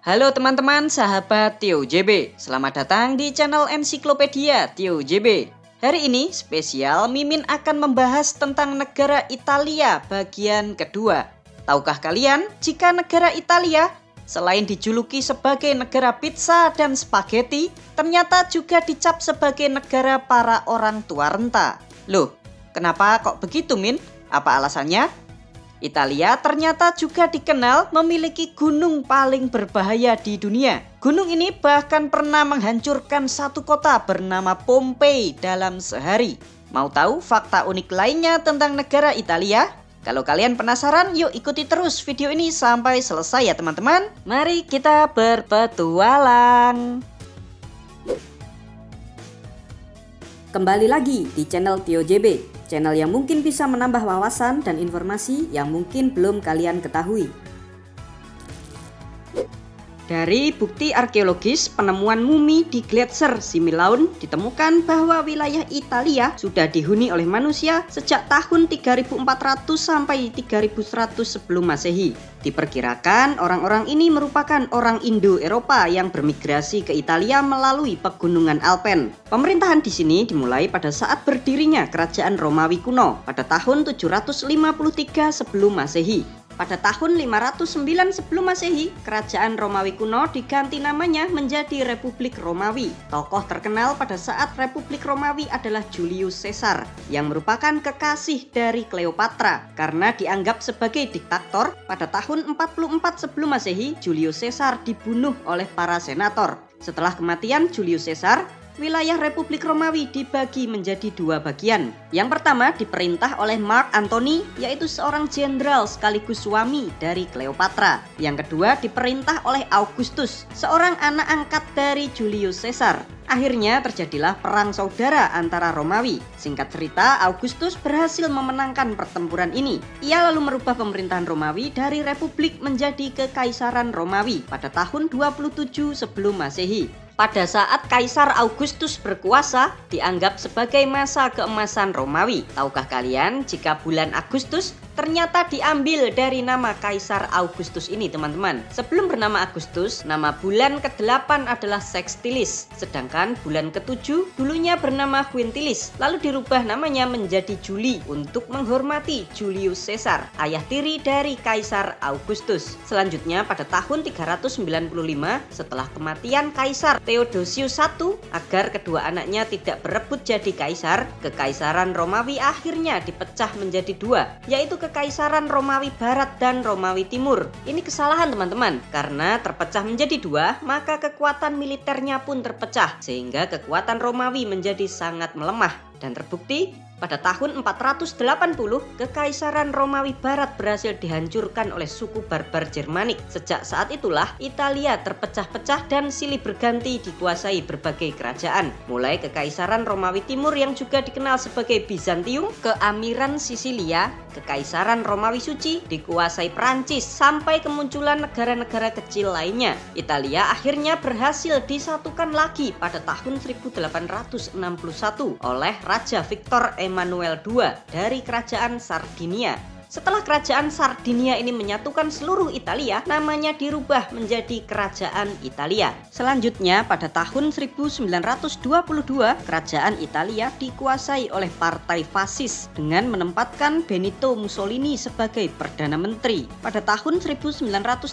Halo teman-teman sahabat Tio JB, selamat datang di channel Ensiklopedia Tio JB. Hari ini spesial Mimin akan membahas tentang negara Italia bagian kedua. Tahukah kalian jika negara Italia selain dijuluki sebagai negara pizza dan spaghetti, ternyata juga dicap sebagai negara para orang tua renta. Loh, kenapa kok begitu Min? Apa alasannya? Italia ternyata juga dikenal memiliki gunung paling berbahaya di dunia. Gunung ini bahkan pernah menghancurkan satu kota bernama Pompei dalam sehari. Mau tahu fakta unik lainnya tentang negara Italia? Kalau kalian penasaran, yuk ikuti terus video ini sampai selesai ya teman-teman. Mari kita berpetualang. Kembali lagi di channel Tio JB, channel yang mungkin bisa menambah wawasan dan informasi yang mungkin belum kalian ketahui. Dari bukti arkeologis penemuan mumi di Gletser Similaun ditemukan bahwa wilayah Italia sudah dihuni oleh manusia sejak tahun 3400 sampai 3100 sebelum Masehi. Diperkirakan orang-orang ini merupakan orang Indo-Eropa yang bermigrasi ke Italia melalui pegunungan Alpen. Pemerintahan di sini dimulai pada saat berdirinya Kerajaan Romawi kuno pada tahun 753 sebelum Masehi. Pada tahun 509 sebelum Masehi, Kerajaan Romawi kuno diganti namanya menjadi Republik Romawi. Tokoh terkenal pada saat Republik Romawi adalah Julius Caesar, yang merupakan kekasih dari Cleopatra. Karena dianggap sebagai diktator, pada tahun 44 sebelum Masehi, Julius Caesar dibunuh oleh para senator. Setelah kematian Julius Caesar, wilayah Republik Romawi dibagi menjadi dua bagian. Yang pertama diperintah oleh Mark Antony, yaitu seorang jenderal sekaligus suami dari Cleopatra. Yang kedua diperintah oleh Augustus, seorang anak angkat dari Julius Caesar. Akhirnya terjadilah perang saudara antara Romawi. Singkat cerita, Augustus berhasil memenangkan pertempuran ini. Ia lalu merubah pemerintahan Romawi dari Republik menjadi Kekaisaran Romawi pada tahun 27 sebelum Masehi. Pada saat Kaisar Augustus berkuasa, dianggap sebagai masa keemasan Romawi. Tahukah kalian jika bulan Agustus ternyata diambil dari nama Kaisar Augustus ini teman-teman. Sebelum bernama Agustus, nama bulan ke-8 adalah Sextilis. Sedangkan bulan ke-7 dulunya bernama Quintilis. Lalu dirubah namanya menjadi Juli untuk menghormati Julius Caesar, ayah tiri dari Kaisar Augustus. Selanjutnya pada tahun 395 setelah kematian Kaisar Theodosius I, agar kedua anaknya tidak berebut jadi kaisar, Kekaisaran Romawi akhirnya dipecah menjadi dua, yaitu Kekaisaran Romawi Barat dan Romawi Timur. Ini kesalahan teman-teman, karena terpecah menjadi dua, maka kekuatan militernya pun terpecah, sehingga kekuatan Romawi menjadi sangat melemah. Dan terbukti pada tahun 480, Kekaisaran Romawi Barat berhasil dihancurkan oleh suku barbar Germanik. Sejak saat itulah Italia terpecah-pecah dan silih berganti dikuasai berbagai kerajaan. Mulai Kekaisaran Romawi Timur yang juga dikenal sebagai Bizantium, keamiran Sisilia, Kekaisaran Romawi Suci dikuasai Prancis, sampai kemunculan negara-negara kecil lainnya. Italia akhirnya berhasil disatukan lagi pada tahun 1861 oleh Raja Victor Emmanuel II dari Kerajaan Sardinia. Setelah Kerajaan Sardinia ini menyatukan seluruh Italia, namanya dirubah menjadi Kerajaan Italia. Selanjutnya pada tahun 1922, Kerajaan Italia dikuasai oleh partai fasis dengan menempatkan Benito Mussolini sebagai Perdana Menteri. Pada tahun 1939,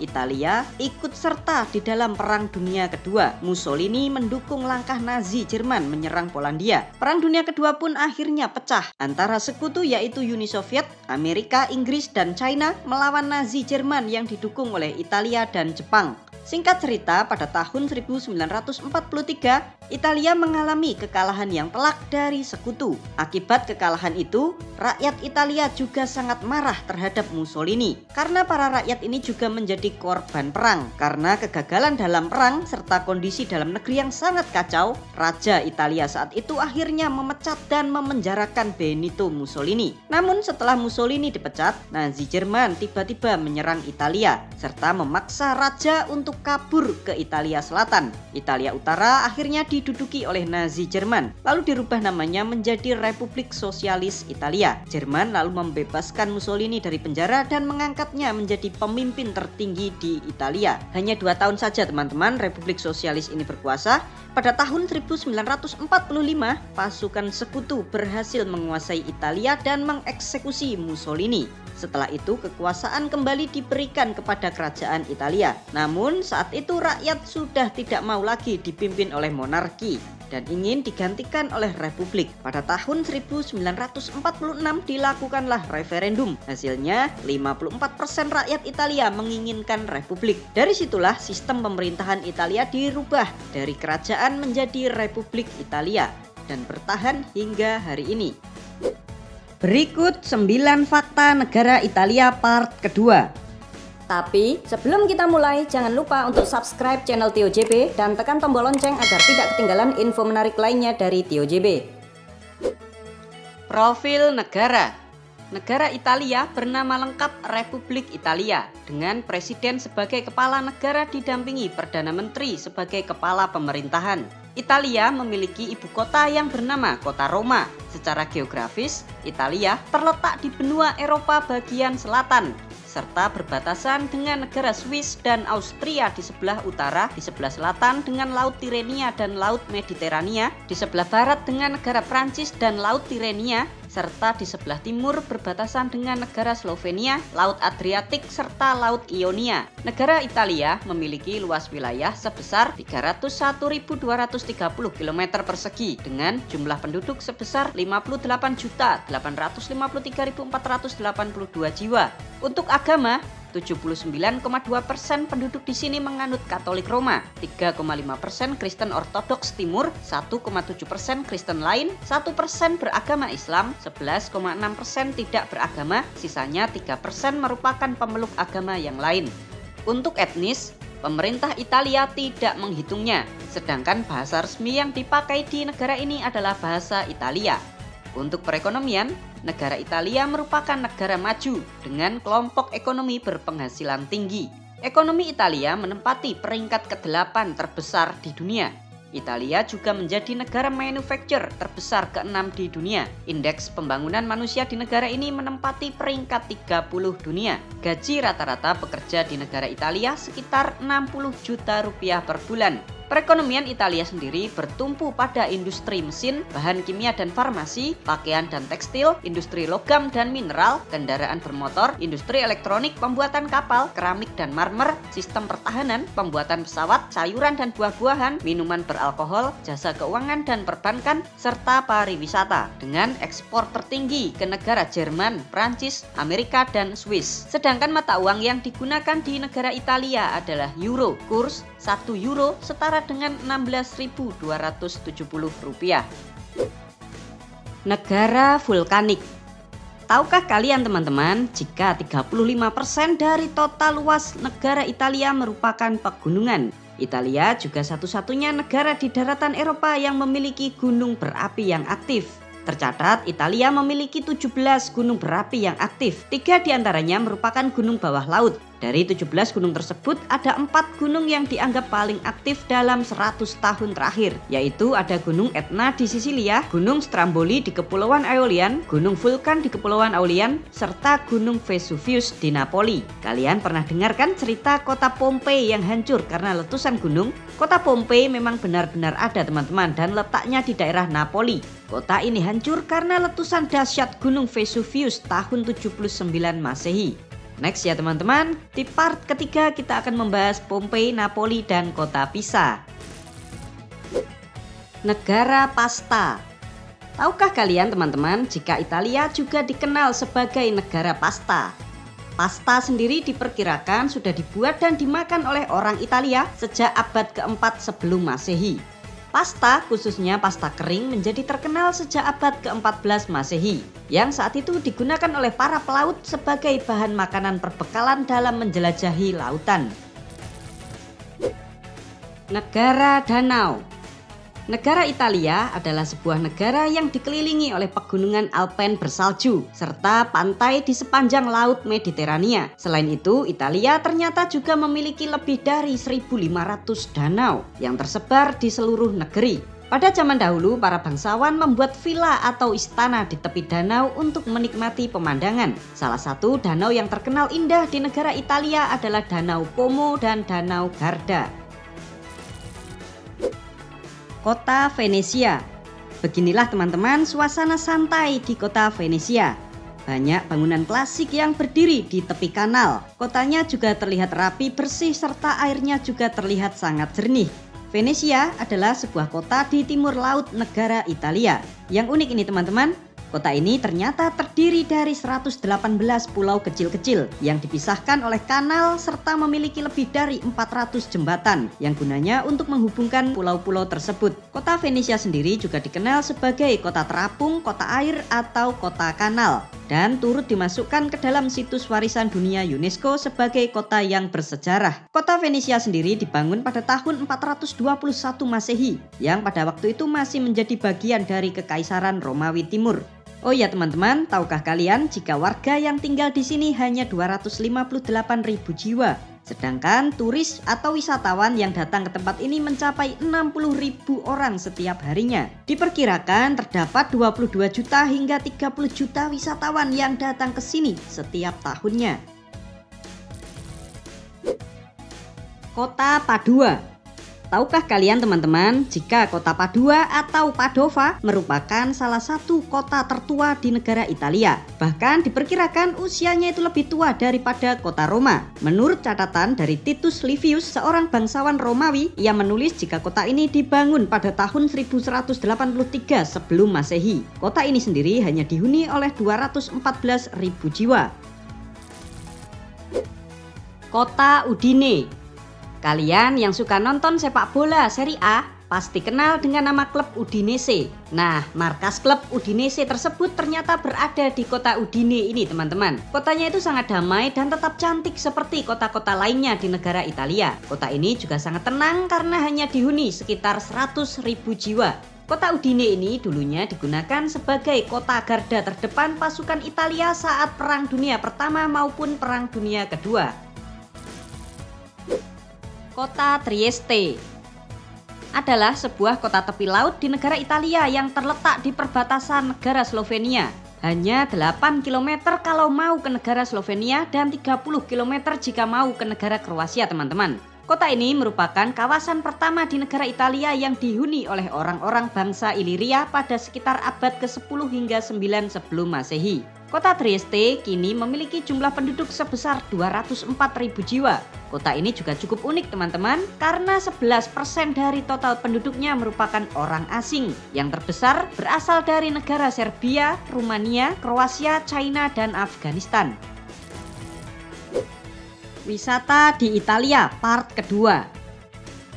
Italia ikut serta di dalam Perang Dunia Kedua. Mussolini mendukung langkah Nazi Jerman menyerang Polandia. Perang Dunia Kedua pun akhirnya pecah antara sekutu yaitu Uni Soviet, Amerika, Inggris, dan China melawan Nazi Jerman yang didukung oleh Italia dan Jepang. Singkat cerita, pada tahun 1943, Italia mengalami kekalahan yang telak dari sekutu. Akibat kekalahan itu, rakyat Italia juga sangat marah terhadap Mussolini. Karena para rakyat ini juga menjadi korban perang. Karena kegagalan dalam perang serta kondisi dalam negeri yang sangat kacau, Raja Italia saat itu akhirnya memecat dan memenjarakan Benito Mussolini. Namun setelah Mussolini dipecat, Nazi Jerman tiba-tiba menyerang Italia, serta memaksa raja untuk kabur ke Italia Selatan. Italia Utara akhirnya diduduki oleh Nazi Jerman, lalu dirubah namanya menjadi Republik Sosialis Italia. Jerman lalu membebaskan Mussolini dari penjara dan mengangkatnya menjadi pemimpin tertinggi di Italia. Hanya 2 tahun saja teman-teman Republik Sosialis ini berkuasa. Pada tahun 1945, pasukan sekutu berhasil menguasai Italia dan mengeksekusi Mussolini. Setelah itu kekuasaan kembali diberikan kepada kerajaan Italia. Namun saat itu rakyat sudah tidak mau lagi dipimpin oleh monarki dan ingin digantikan oleh republik. Pada tahun 1946 dilakukanlah referendum. Hasilnya 54% rakyat Italia menginginkan republik. Dari situlah sistem pemerintahan Italia dirubah dari kerajaan menjadi Republik Italia dan bertahan hingga hari ini. Berikut 9 fakta negara Italia part kedua. Tapi sebelum kita mulai, jangan lupa untuk subscribe channel Theo JB dan tekan tombol lonceng agar tidak ketinggalan info menarik lainnya dari Theo JB. Profil negara. Negara Italia bernama lengkap Republik Italia dengan presiden sebagai kepala negara didampingi Perdana Menteri sebagai kepala pemerintahan. Italia memiliki ibu kota yang bernama Kota Roma. Secara geografis, Italia terletak di benua Eropa bagian selatan serta berbatasan dengan negara Swiss dan Austria di sebelah utara, di sebelah selatan dengan Laut Tirenia dan Laut Mediterania, di sebelah barat dengan negara Prancis dan Laut Tirenia, serta di sebelah timur berbatasan dengan negara Slovenia, Laut Adriatik, serta Laut Ionia. Negara Italia memiliki luas wilayah sebesar 301.230 km persegi dengan jumlah penduduk sebesar 58.853.482 jiwa. Untuk agama, 79,2% penduduk di sini menganut Katolik Roma, 3,5% Kristen Ortodoks Timur, 1,7% Kristen lain, 1% beragama Islam, 11,6% tidak beragama, sisanya 3% merupakan pemeluk agama yang lain. Untuk etnis, pemerintah Italia tidak menghitungnya, sedangkan bahasa resmi yang dipakai di negara ini adalah bahasa Italia. Untuk perekonomian, negara Italia merupakan negara maju dengan kelompok ekonomi berpenghasilan tinggi. Ekonomi Italia menempati peringkat ke-8 terbesar di dunia. Italia juga menjadi negara manufacture terbesar ke-6 di dunia. Indeks pembangunan manusia di negara ini menempati peringkat 30 dunia. Gaji rata-rata pekerja di negara Italia sekitar 60 juta rupiah per bulan. Perekonomian Italia sendiri bertumpu pada industri mesin, bahan kimia dan farmasi, pakaian dan tekstil, industri logam dan mineral, kendaraan bermotor, industri elektronik, pembuatan kapal, keramik dan marmer, sistem pertahanan, pembuatan pesawat, sayuran dan buah-buahan, minuman beralkohol, jasa keuangan dan perbankan, serta pariwisata, dengan ekspor tertinggi ke negara Jerman, Prancis, Amerika, dan Swiss. Sedangkan mata uang yang digunakan di negara Italia adalah euro. Kurs 1 euro setara dengan 16.270 rupiah. Negara vulkanik. Tahukah kalian teman-teman, jika 35% dari total luas negara Italia merupakan pegunungan? Italia juga satu-satunya negara di daratan Eropa yang memiliki gunung berapi yang aktif. Tercatat, Italia memiliki 17 gunung berapi yang aktif. 3 diantaranya merupakan gunung bawah laut. Dari 17 gunung tersebut, ada 4 gunung yang dianggap paling aktif dalam 100 tahun terakhir, yaitu ada Gunung Etna di Sisilia, Gunung Stromboli di Kepulauan Aeolian, Gunung Vulkan di Kepulauan Aeolian, serta Gunung Vesuvius di Napoli. Kalian pernah dengar kan cerita kota Pompei yang hancur karena letusan gunung? Kota Pompei memang benar-benar ada teman-teman dan letaknya di daerah Napoli. Kota ini hancur karena letusan dahsyat Gunung Vesuvius tahun 79 Masehi. Next ya teman-teman, di part ketiga kita akan membahas Pompei, Napoli, dan kota Pisa. Negara pasta. Tahukah kalian teman-teman jika Italia juga dikenal sebagai negara pasta? Pasta sendiri diperkirakan sudah dibuat dan dimakan oleh orang Italia sejak abad keempat sebelum Masehi. Pasta, khususnya pasta kering, menjadi terkenal sejak abad ke-14 Masehi, yang saat itu digunakan oleh para pelaut sebagai bahan makanan perbekalan dalam menjelajahi lautan. Negara danau. Negara Italia adalah sebuah negara yang dikelilingi oleh pegunungan Alpen bersalju serta pantai di sepanjang Laut Mediterania. Selain itu, Italia ternyata juga memiliki lebih dari 1.500 danau yang tersebar di seluruh negeri. Pada zaman dahulu, para bangsawan membuat villa atau istana di tepi danau untuk menikmati pemandangan. Salah satu danau yang terkenal indah di negara Italia adalah Danau Como dan Danau Garda. Kota Venesia. Beginilah teman-teman suasana santai di kota Venesia. Banyak bangunan klasik yang berdiri di tepi kanal. Kotanya juga terlihat rapi, bersih, serta airnya juga terlihat sangat jernih. Venesia adalah sebuah kota di timur laut negara Italia. Yang unik ini teman-teman, kota ini ternyata terdiri dari 118 pulau kecil-kecil yang dipisahkan oleh kanal serta memiliki lebih dari 400 jembatan yang gunanya untuk menghubungkan pulau-pulau tersebut. Kota Venesia sendiri juga dikenal sebagai kota terapung, kota air atau kota kanal dan turut dimasukkan ke dalam situs warisan dunia UNESCO sebagai kota yang bersejarah. Kota Venesia sendiri dibangun pada tahun 421 Masehi yang pada waktu itu masih menjadi bagian dari Kekaisaran Romawi Timur. Oh ya teman-teman, tahukah kalian jika warga yang tinggal di sini hanya 258.000 jiwa, sedangkan turis atau wisatawan yang datang ke tempat ini mencapai 60.000 orang setiap harinya. Diperkirakan terdapat 22 juta hingga 30 juta wisatawan yang datang ke sini setiap tahunnya. Kota Padua. Tahukah kalian teman-teman jika kota Padua atau Padova merupakan salah satu kota tertua di negara Italia. Bahkan diperkirakan usianya itu lebih tua daripada kota Roma. Menurut catatan dari Titus Livius, seorang bangsawan Romawi, ia menulis jika kota ini dibangun pada tahun 1183 sebelum Masehi. Kota ini sendiri hanya dihuni oleh 214.000 jiwa. Kota Udine. Kalian yang suka nonton sepak bola Serie A pasti kenal dengan nama klub Udinese. Nah, markas klub Udinese tersebut ternyata berada di kota Udine ini teman-teman. Kotanya itu sangat damai dan tetap cantik seperti kota-kota lainnya di negara Italia. Kota ini juga sangat tenang karena hanya dihuni sekitar 100.000 jiwa. Kota Udine ini dulunya digunakan sebagai kota garda terdepan pasukan Italia saat Perang Dunia Pertama maupun Perang Dunia Kedua. Kota Trieste adalah sebuah kota tepi laut di negara Italia yang terletak di perbatasan negara Slovenia. Hanya 8 km kalau mau ke negara Slovenia dan 30 km jika mau ke negara Kroasia teman-teman. Kota ini merupakan kawasan pertama di negara Italia yang dihuni oleh orang-orang bangsa Iliria pada sekitar abad ke-10 hingga 9 sebelum Masehi. Kota Trieste kini memiliki jumlah penduduk sebesar 204.000 jiwa. Kota ini juga cukup unik teman-teman karena 11% dari total penduduknya merupakan orang asing. Yang terbesar berasal dari negara Serbia, Rumania, Kroasia, China, dan Afghanistan. Wisata di Italia part kedua.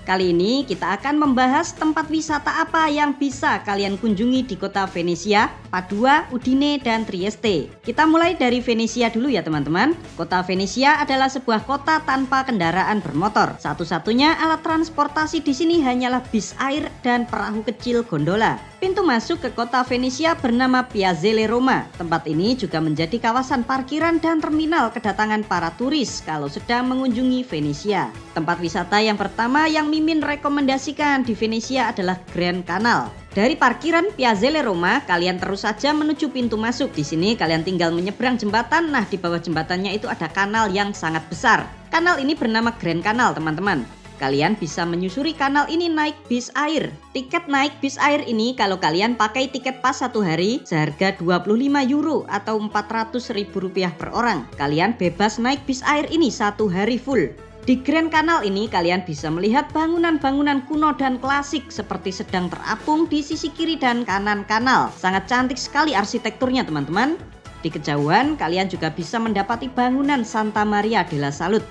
Kali ini kita akan membahas tempat wisata apa yang bisa kalian kunjungi di kota Venesia, Padua, Udine, dan Trieste. Kita mulai dari Venesia dulu ya teman-teman. Kota Venesia adalah sebuah kota tanpa kendaraan bermotor. Satu-satunya alat transportasi di sini hanyalah bis air dan perahu kecil gondola. Pintu masuk ke kota Venesia bernama Piazzale Roma. Tempat ini juga menjadi kawasan parkiran dan terminal kedatangan para turis kalau sedang mengunjungi Venesia. Tempat wisata yang pertama yang Mimin rekomendasikan di Venesia adalah Grand Canal. Dari parkiran Piazzale Roma, kalian terus saja menuju pintu masuk. Di sini kalian tinggal menyeberang jembatan. Nah, di bawah jembatannya itu ada kanal yang sangat besar. Kanal ini bernama Grand Canal, teman-teman. Kalian bisa menyusuri kanal ini naik bis air. Tiket naik bis air ini kalau kalian pakai tiket pas 1 hari seharga 25 euro atau 400.000 rupiah per orang. Kalian bebas naik bis air ini 1 hari full. Di Grand Canal ini kalian bisa melihat bangunan-bangunan kuno dan klasik seperti sedang terapung di sisi kiri dan kanan kanal. Sangat cantik sekali arsitekturnya teman-teman. Di kejauhan kalian juga bisa mendapati bangunan Santa Maria della Salute,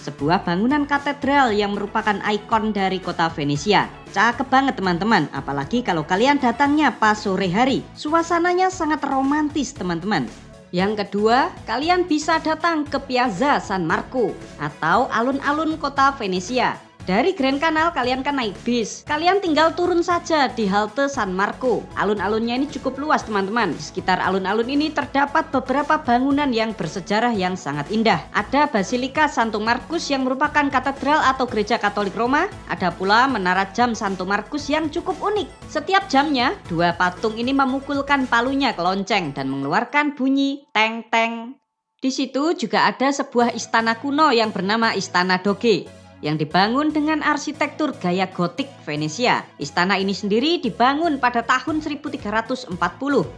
sebuah bangunan katedral yang merupakan ikon dari kota Venesia. Cakep banget teman-teman, apalagi kalau kalian datangnya pas sore hari. Suasananya sangat romantis teman-teman. Yang kedua, kalian bisa datang ke Piazza San Marco atau alun-alun kota Venesia. Dari Grand Canal kalian kan naik bis. Kalian tinggal turun saja di halte San Marco. Alun-alunnya ini cukup luas teman-teman. Di sekitar alun-alun ini terdapat beberapa bangunan yang bersejarah yang sangat indah. Ada Basilika Santo Markus yang merupakan katedral atau gereja Katolik Roma. Ada pula menara jam Santo Markus yang cukup unik. Setiap jamnya, dua patung ini memukulkan palunya ke lonceng dan mengeluarkan bunyi teng-teng. Di situ juga ada sebuah istana kuno yang bernama Istana Doge, yang dibangun dengan arsitektur gaya gotik Venesia. Istana ini sendiri dibangun pada tahun 1340.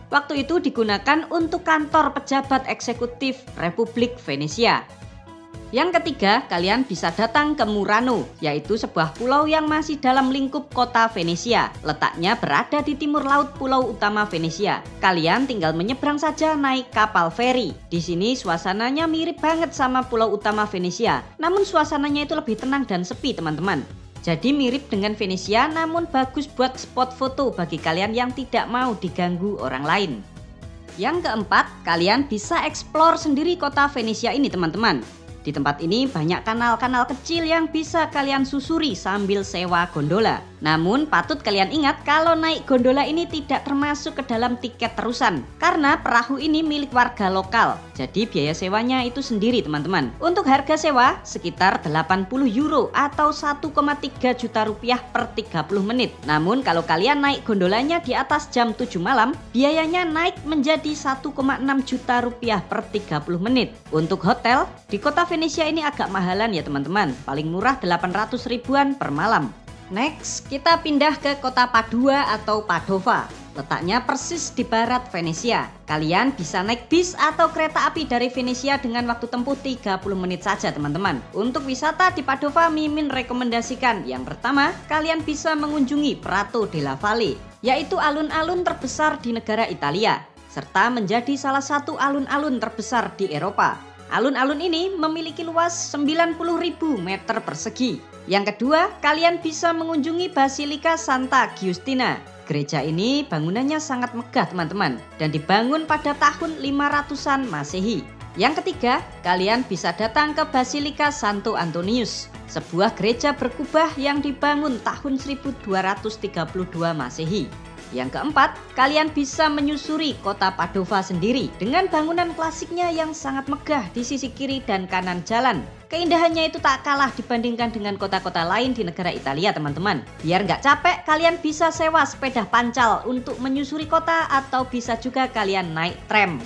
Waktu itu digunakan untuk kantor pejabat eksekutif Republik Venesia. Yang ketiga, kalian bisa datang ke Murano, yaitu sebuah pulau yang masih dalam lingkup kota Venesia. Letaknya berada di timur laut pulau utama Venesia. Kalian tinggal menyeberang saja naik kapal feri. Di sini suasananya mirip banget sama pulau utama Venesia, namun suasananya itu lebih tenang dan sepi teman-teman. Jadi mirip dengan Venesia, namun bagus buat spot foto bagi kalian yang tidak mau diganggu orang lain. Yang keempat, kalian bisa eksplor sendiri kota Venesia ini teman-teman. Di tempat ini banyak kanal-kanal kecil yang bisa kalian susuri sambil sewa gondola. Namun patut kalian ingat kalau naik gondola ini tidak termasuk ke dalam tiket terusan, karena perahu ini milik warga lokal. Jadi biaya sewanya itu sendiri teman-teman. Untuk harga sewa sekitar 80 euro atau 1,3 juta rupiah per 30 menit. Namun kalau kalian naik gondolanya di atas jam 7 malam, biayanya naik menjadi 1,6 juta rupiah per 30 menit. Untuk hotel di kota Venesia ini agak mahalan ya teman-teman, paling murah 800 ribuan per malam. Next, kita pindah ke kota Padua atau Padova. Letaknya persis di barat Venesia. Kalian bisa naik bis atau kereta api dari Venesia dengan waktu tempuh 30 menit saja teman-teman. Untuk wisata di Padova, Mimin rekomendasikan yang pertama, kalian bisa mengunjungi Prato della Valle, yaitu alun-alun terbesar di negara Italia, serta menjadi salah satu alun-alun terbesar di Eropa. Alun-alun ini memiliki luas 90.000 meter persegi. Yang kedua, kalian bisa mengunjungi Basilika Santa Giustina. Gereja ini bangunannya sangat megah teman-teman, dan dibangun pada tahun 500-an Masehi. Yang ketiga, kalian bisa datang ke Basilika Santo Antonius, sebuah gereja berkubah yang dibangun tahun 1232 Masehi. Yang keempat, kalian bisa menyusuri kota Padova sendiri dengan bangunan klasiknya yang sangat megah di sisi kiri dan kanan jalan. Keindahannya itu tak kalah dibandingkan dengan kota-kota lain di negara Italia teman-teman. Biar nggak capek, kalian bisa sewa sepeda pancal untuk menyusuri kota atau bisa juga kalian naik tram.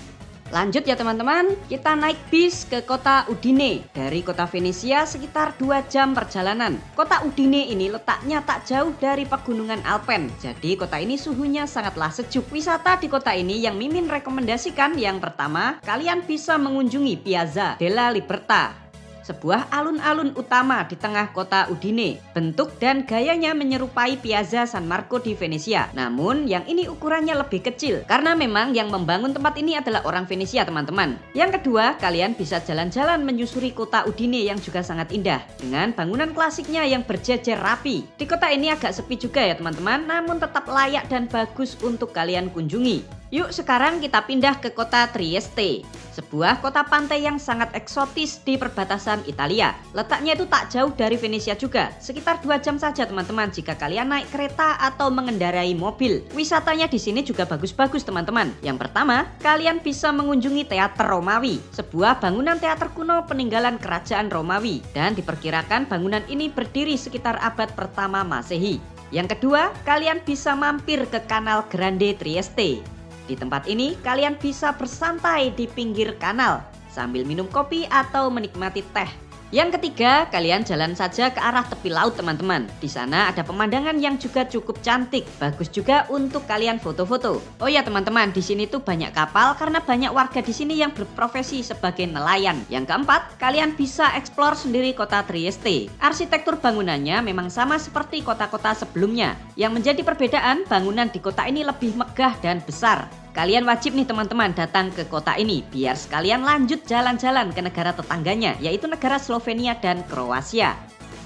Lanjut ya teman-teman, kita naik bis ke kota Udine. Dari kota Venesia sekitar 2 jam perjalanan. Kota Udine ini letaknya tak jauh dari pegunungan Alpen. Jadi kota ini suhunya sangatlah sejuk. Wisata di kota ini yang Mimin rekomendasikan, yang pertama, kalian bisa mengunjungi Piazza della Libertà, sebuah alun-alun utama di tengah kota Udine. Bentuk dan gayanya menyerupai Piazza San Marco di Venesia. Namun yang ini ukurannya lebih kecil, karena memang yang membangun tempat ini adalah orang Venesia teman-teman. Yang kedua, kalian bisa jalan-jalan menyusuri kota Udine yang juga sangat indah, dengan bangunan klasiknya yang berjejer rapi. Di kota ini agak sepi juga ya teman-teman, namun tetap layak dan bagus untuk kalian kunjungi. Yuk sekarang kita pindah ke kota Trieste, sebuah kota pantai yang sangat eksotis di perbatasan Italia. Letaknya itu tak jauh dari Venesia juga, sekitar 2 jam saja teman-teman jika kalian naik kereta atau mengendarai mobil. Wisatanya di sini juga bagus-bagus teman-teman. Yang pertama, kalian bisa mengunjungi Teater Romawi, sebuah bangunan teater kuno peninggalan kerajaan Romawi, dan diperkirakan bangunan ini berdiri sekitar abad pertama Masehi. Yang kedua, kalian bisa mampir ke Kanal Grande Trieste. Di tempat ini kalian bisa bersantai di pinggir kanal sambil minum kopi atau menikmati teh. Yang ketiga, kalian jalan saja ke arah tepi laut teman-teman. Di sana ada pemandangan yang juga cukup cantik, bagus juga untuk kalian foto-foto. Oh ya teman-teman, di sini tuh banyak kapal karena banyak warga di sini yang berprofesi sebagai nelayan. Yang keempat, kalian bisa eksplor sendiri kota Trieste. Arsitektur bangunannya memang sama seperti kota-kota sebelumnya. Yang menjadi perbedaan, bangunan di kota ini lebih megah dan besar. Kalian wajib nih teman-teman datang ke kota ini biar sekalian lanjut jalan-jalan ke negara tetangganya, yaitu negara Slovenia dan Kroasia.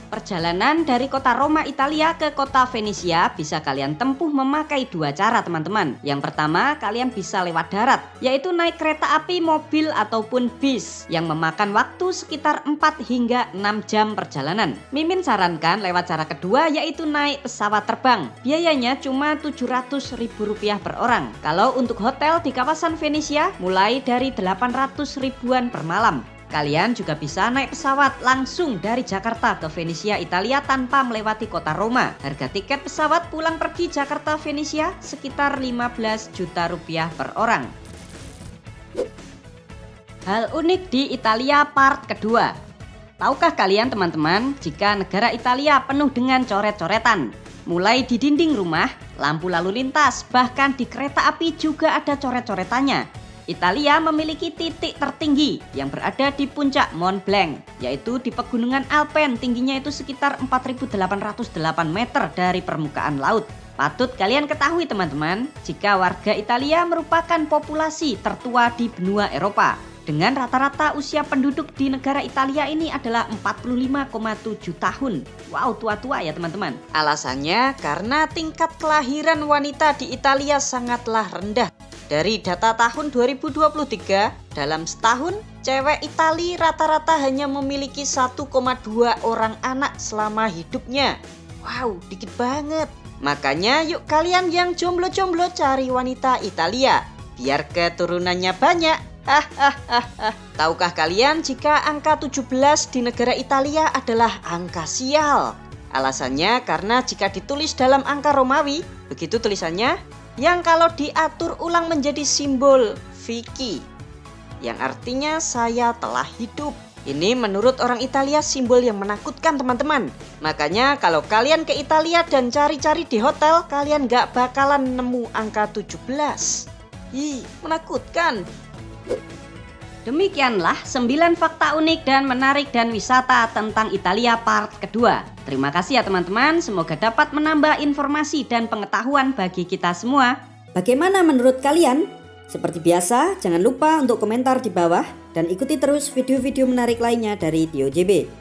Perjalanan dari kota Roma, Italia ke kota Venesia bisa kalian tempuh memakai dua cara teman-teman. Yang pertama, kalian bisa lewat darat, yaitu naik kereta api, mobil, ataupun bis yang memakan waktu sekitar 4 hingga 6 jam perjalanan. Mimin sarankan lewat cara kedua, yaitu naik pesawat terbang. Biayanya cuma Rp700.000 per orang. Kalau untuk hotel di kawasan Venesia mulai dari 800 ribuan per malam. Kalian juga bisa naik pesawat langsung dari Jakarta ke Venesia, Italia tanpa melewati kota Roma. Harga tiket pesawat pulang pergi Jakarta Venesia sekitar 15 juta rupiah per orang. Hal unik di Italia part kedua. Tahukah kalian teman-teman, jika negara Italia penuh dengan coret-coretan? Mulai di dinding rumah, lampu lalu lintas, bahkan di kereta api juga ada coret-coretannya. Italia memiliki titik tertinggi yang berada di puncak Mont Blanc, yaitu di pegunungan Alpen, tingginya itu sekitar 4.808 meter dari permukaan laut. Patut kalian ketahui teman-teman, jika warga Italia merupakan populasi tertua di benua Eropa. Dengan rata-rata usia penduduk di negara Italia ini adalah 45,7 tahun. Wow, tua-tua ya teman-teman. Alasannya karena tingkat kelahiran wanita di Italia sangatlah rendah. Dari data tahun 2023, dalam setahun, cewek Italia rata-rata hanya memiliki 1,2 orang anak selama hidupnya. Wow, dikit banget. Makanya yuk kalian yang jomblo-jomblo cari wanita Italia, biar keturunannya banyak. Tahukah kalian jika angka 17 di negara Italia adalah angka sial? Alasannya karena jika ditulis dalam angka Romawi, begitu tulisannya, yang kalau diatur ulang menjadi simbol Vicky, yang artinya saya telah hidup. Ini menurut orang Italia simbol yang menakutkan teman-teman. Makanya kalau kalian ke Italia dan cari-cari di hotel, kalian gak bakalan nemu angka 17. Ih, menakutkan. Demikianlah 9 fakta unik dan menarik dan wisata tentang Italia part kedua. Terima kasih ya teman-teman, semoga dapat menambah informasi dan pengetahuan bagi kita semua. Bagaimana menurut kalian? Seperti biasa, jangan lupa untuk komentar di bawah dan ikuti terus video-video menarik lainnya dari Tio JB.